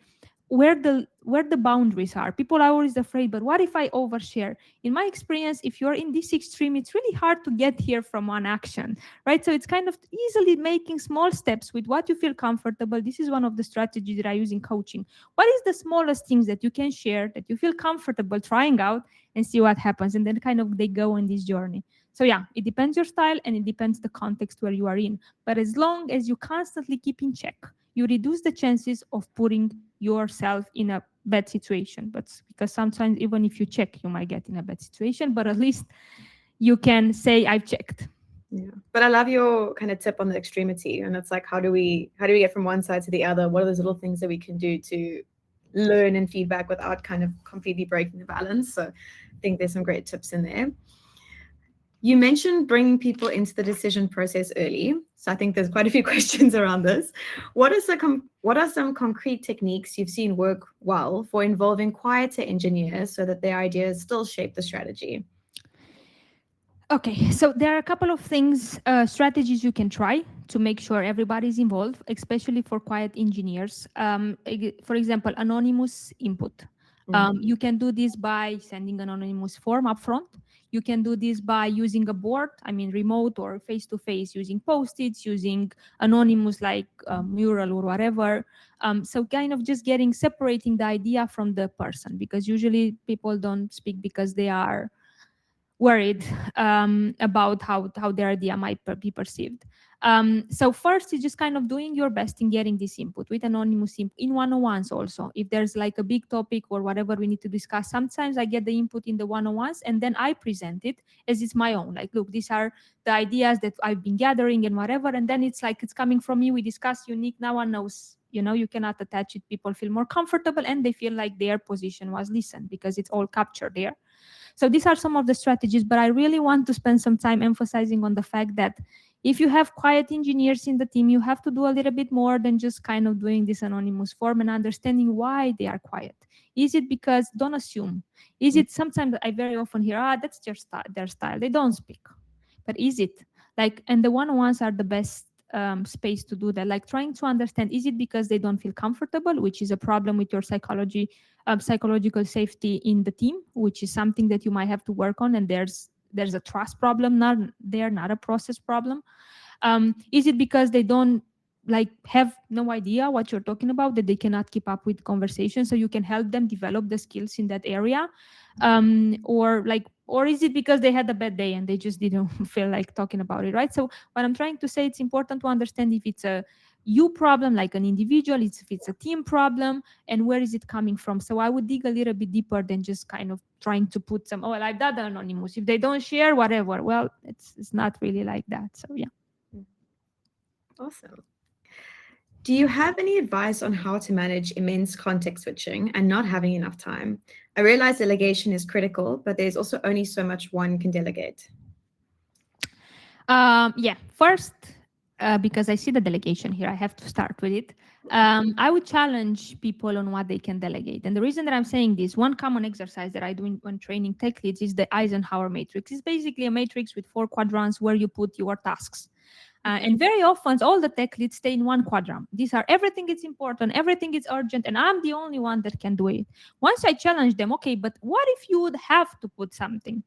where the boundaries are. People are always afraid, but what if I overshare? In my experience, if you're in this extreme, it's really hard to get here from one action, right? So it's kind of easily making small steps with what you feel comfortable. This is one of the strategies that I use in coaching. What is the smallest things that you can share that you feel comfortable trying out and see what happens, and then kind of they go on this journey. So yeah, it depends your style and it depends the context where you are in. But as long as you constantly keep in check, you reduce the chances of putting yourself in a bad situation. But because sometimes even if you check, you might get in a bad situation, but at least you can say, I've checked. Yeah. But I love your kind of tip on the extremity. And it's like, how do we get from one side to the other? What are those little things that we can do to learn and feedback without kind of completely breaking the balance? So I think there's some great tips in there. You mentioned bringing people into the decision process early. So I think there's quite a few questions around this. What are some concrete techniques you've seen work well for involving quieter engineers so that their ideas still shape the strategy? Okay, so there are a couple of things, strategies you can try to make sure everybody's involved, especially for quiet engineers. For example, anonymous input. You can do this by sending an anonymous form upfront. You can do this by using a board, I mean, remote or face to face, using post-its, using anonymous like mural or whatever. So kind of just separating the idea from the person, because usually people don't speak because they are worried about how their idea might be perceived. So first is just kind of doing your best in getting this input with anonymous in one-on-ones also. If there's like a big topic or whatever we need to discuss, sometimes I get the input in the one-on-ones and then I present it as it's my own. Like, look, these are the ideas that I've been gathering and whatever. And then it's like, it's coming from me. We discuss unique. No one knows, you cannot attach it. People feel more comfortable and they feel like their position was listened because it's all captured there. So these are some of the strategies, but I really want to spend some time emphasizing on the fact that if you have quiet engineers in the team, you have to do a little bit more than just kind of doing this anonymous form and understanding why they are quiet. Is it because, don't assume, is it sometimes I very often hear, that's their style, they don't speak. But is it like, and the one-on-ones are the best space to do that, like trying to understand, is it because they don't feel comfortable, which is a problem with your psychological safety in the team, which is something that you might have to work on, and there's a trust problem, not a process problem. Is it because they don't like have no idea what you're talking about, that they cannot keep up with conversation, so you can help them develop the skills in that area? Or is it because they had a bad day and they just didn't feel like talking about it, right? So what I'm trying to say, it's important to understand if it's a you problem, like an individual, it's if it's a team problem, and where is it coming from. So I would dig a little bit deeper than just kind of trying to put some, oh, well, I've done anonymous, if they don't share whatever. Well, it's not really like that. So yeah. Awesome. Do you have any advice on how to manage immense context switching and not having enough time? I realize delegation is critical, but there's also only so much one can delegate. Yeah, first, because I see the delegation here, I have to start with it. I would challenge people on what they can delegate. And the reason that I'm saying this, one common exercise that I do when training tech leads is the Eisenhower matrix. It's basically a matrix with 4 quadrants where you put your tasks. And very often, all the tech leads stay in one quadrant. These are everything is important, everything is urgent, and I'm the only one that can do it. Once I challenge them, okay, but what if you would have to put something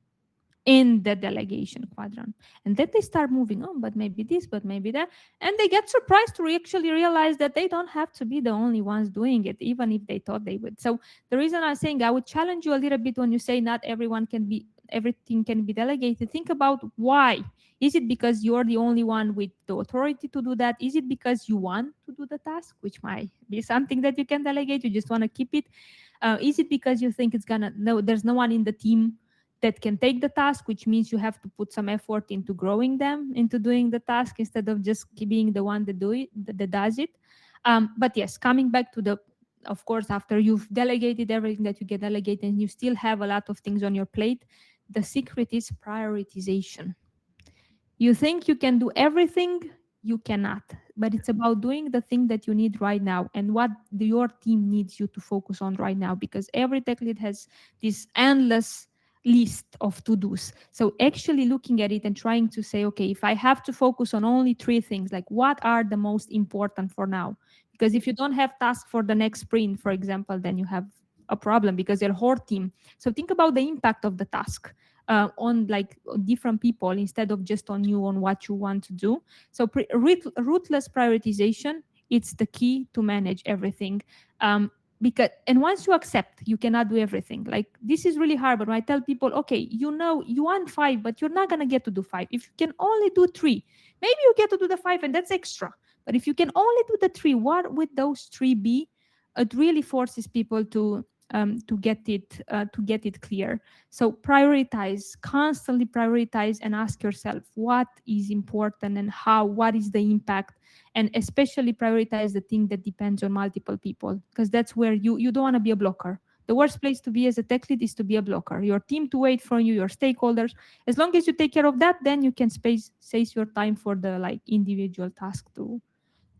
in the delegation quadrant? And then they start moving on, but maybe this, but maybe that. And they get surprised to actually realize that they don't have to be the only ones doing it, even if they thought they would. So the reason I'm saying I would challenge you a little bit when you say not everyone can be, everything can be delegated. Think about why. Is it because you're the only one with the authority to do that? Is it because you want to do the task, which might be something that you can delegate? You just want to keep it. Is it because you think it's gonna, no, there's no one in the team that can take the task, which means you have to put some effort into growing them into doing the task instead of just being the one that do it, that does it. But yes, coming back to the, of course, after you've delegated everything that you can delegate and you still have a lot of things on your plate, the secret is prioritization. You think you can do everything, you cannot. But it's about doing the thing that you need right now and what your team needs you to focus on right now, because every tech lead has this endless list of to dos. So actually looking at it and trying to say, okay, if I have to focus on only 3 things, like what are the most important for now? Because if you don't have tasks for the next sprint, for example, then you have a problem because your whole team. So think about the impact of the task on like different people instead of just on you, on what you want to do. So ruthless prioritization, it's the key to manage everything. Because, and once you accept you cannot do everything, like this is really hard, but when I tell people, okay, you know you want 5 but you're not going to get to do 5. If you can only do 3, maybe you get to do the 5 and that's extra. But if you can only do the 3, what would those 3 be? It really forces people to get it clear. So prioritize, constantly prioritize, and ask yourself what is important and how, what is the impact, and especially prioritize the thing that depends on multiple people, because that's where you don't want to be a blocker. The worst place to be as a tech lead is to be a blocker. Your team to wait for you, your stakeholders. As long as you take care of that, then you can save your time for the like individual task to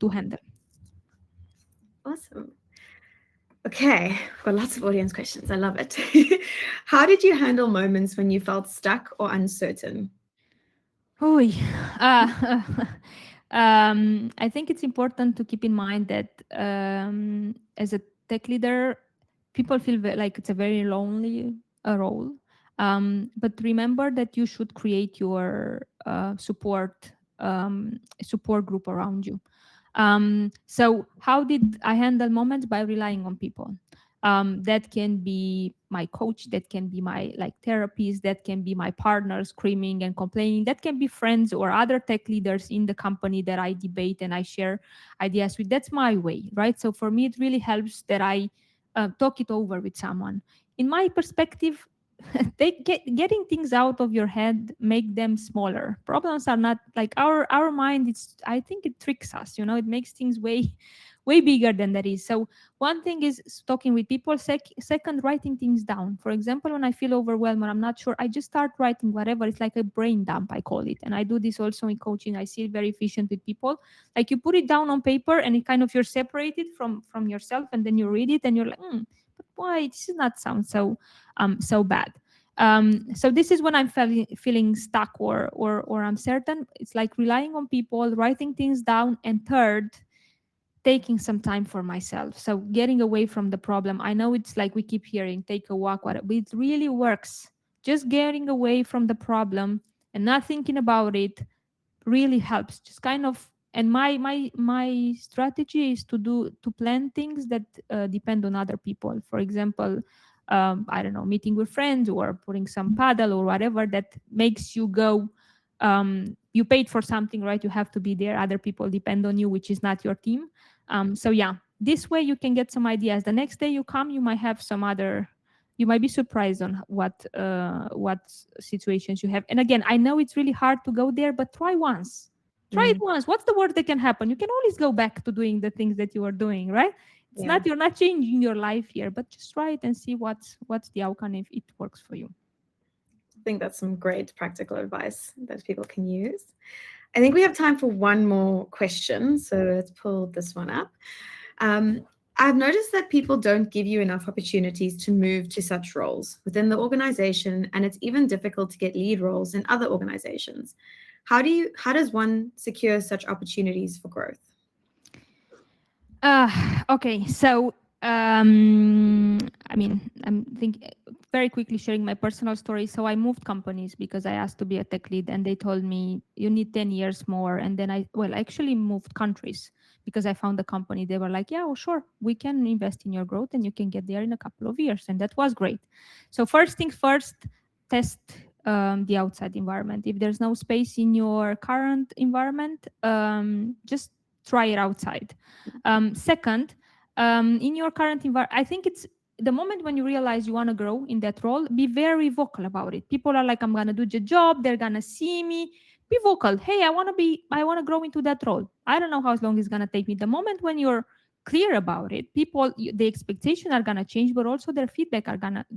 handle. Awesome. Okay, I've got lots of audience questions. I love it. How did you handle moments when you felt stuck or uncertain? Oh, I think it's important to keep in mind that as a tech leader, people feel like it's a very lonely role. But remember that you should create your support group around you. So how did I handle moments? By relying on people. That can be my coach, that can be my like therapist, that can be my partner screaming and complaining, that can be friends or other tech leaders in the company that I debate and I share ideas with. That's my way, right? So for me, it really helps that I talk it over with someone. In my perspective, getting things out of your head make them smaller. Problems are not like our mind. It's, I think it tricks us. You know, it makes things way bigger than that is. So one thing is talking with people. Second, writing things down. For example, when I feel overwhelmed or I'm not sure, I just start writing whatever. It's like a brain dump, I call it. And I do this also in coaching. I see it very efficient with people. Like you put it down on paper and it kind of, you're separated from yourself, and then you read it and you're like, but why this is not sound so bad. So this is when I'm feeling stuck or uncertain. It's like relying on people, writing things down, and third, taking some time for myself. So getting away from the problem. I know it's like we keep hearing, take a walk, whatever, but it really works. Just getting away from the problem and not thinking about it really helps. Just kind of, and my strategy is to plan things that depend on other people. For example, I don't know, meeting with friends or putting some paddle or whatever that makes you go you paid for something, right? You have to be there. Other people depend on you, which is not your team. So yeah, this way you can get some ideas. The next day you come, you might have some other. You might be surprised on what situations you have. And again, I know it's really hard to go there, but try once. Try it once. What's the worst that can happen? You can always go back to doing the things that you are doing, right? It's Yeah. not, you're not changing your life here, but just try it and see what's the outcome if it works for you. I think that's some great practical advice that people can use. I think we have time for one more question, so let's pull this one up. I've noticed that people don't give you enough opportunities to move to such roles within the organization, and it's even difficult to get lead roles in other organizations. How does one secure such opportunities for growth? Okay, so I mean, I'm thinking very quickly sharing my personal story. So I moved companies because I asked to be a tech lead, and they told me you need 10 years more. And then I actually moved countries because I found a company. They were like, yeah, well, sure, we can invest in your growth, and you can get there in a couple of years, and that was great. So first things first, test the outside environment. If there's no space in your current environment, just try it outside. Second, in your current environment, I think it's the moment when you realize you want to grow in that role, be very vocal about it. People are like, I'm going to do the job. They're going to see me. Be vocal. Hey, I want to grow into that role. I don't know how long it's going to take me. The moment when you're clear about it, people, the expectation are going to change, but also their feedback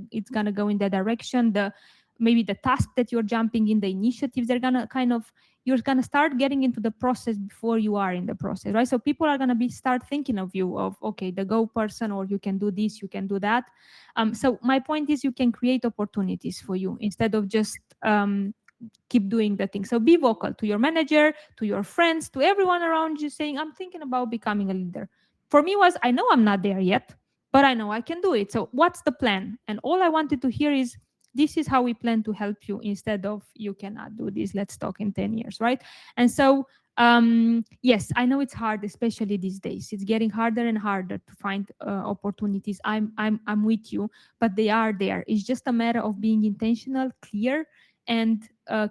it's going to go in that direction. Maybe the task that you're jumping in, the initiatives, they're going to you're going to start getting into the process before you are in the process, right? So people are going to start thinking of you of, okay, the go person, or you can do this, you can do that. So my point is, you can create opportunities for you instead of just keep doing the thing. So be vocal to your manager, to your friends, to everyone around you, saying, I'm thinking about becoming a leader. For me was, I know I'm not there yet, but I know I can do it. So what's the plan? And all I wanted to hear is, this is how we plan to help you, instead of, you cannot do this, let's talk in 10 years, right? And so yes, I know it's hard, especially these days. It's getting harder and harder to find opportunities. I'm with you, but they are there. It's just a matter of being intentional, clear, and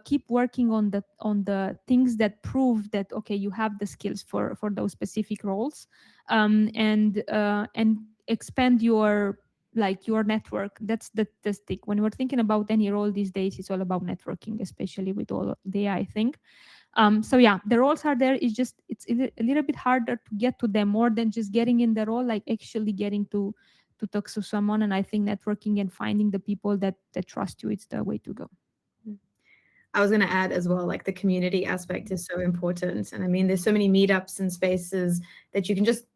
keep working on the things that prove that, okay, you have the skills for those specific roles, and expand your network. That's the stick. When we're thinking about any role these days, it's all about networking, especially with all the AI thing. So yeah, the roles are there. It's a little bit harder to get to them, more than just getting in the role, like actually getting to talk to someone. And I think networking and finding the people that trust you, it's the way to go. I was going to add as well, like the community aspect is so important. And I mean, there's so many meetups and spaces that you can just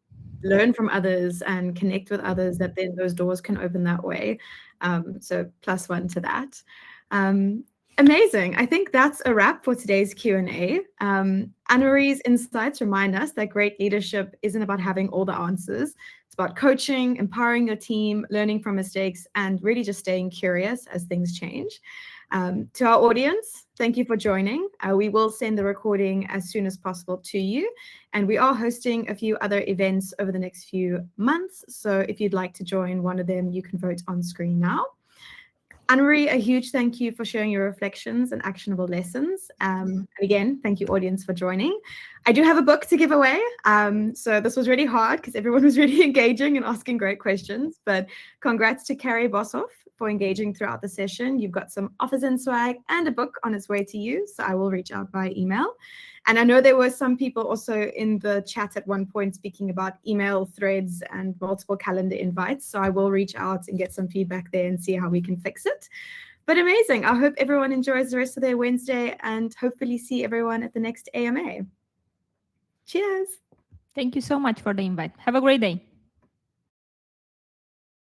learn from others and connect with others, that then those doors can open that way. So +1 to that. Amazing. I think that's a wrap for today's Q&A. Annemarie's insights remind us that great leadership isn't about having all the answers. It's about coaching, empowering your team, learning from mistakes, and really just staying curious as things change. To our audience, thank you for joining. We will send the recording as soon as possible to you. And we are hosting a few other events over the next few months. So if you'd like to join one of them, you can vote on screen now. Annemarie, a huge thank you for sharing your reflections and actionable lessons. And again, thank you, audience, for joining. I do have a book to give away. So this was really hard because everyone was really engaging and asking great questions. But congrats to Carrie Boshoff for engaging throughout the session. You've got some OfferZen swag and a book on its way to you. So I will reach out by email. And I know there were some people also in the chat at one point speaking about email threads and multiple calendar invites. So I will reach out and get some feedback there and see how we can fix it. But amazing. I hope everyone enjoys the rest of their Wednesday, and hopefully see everyone at the next AMA. Cheers. Thank you so much for the invite. Have a great day.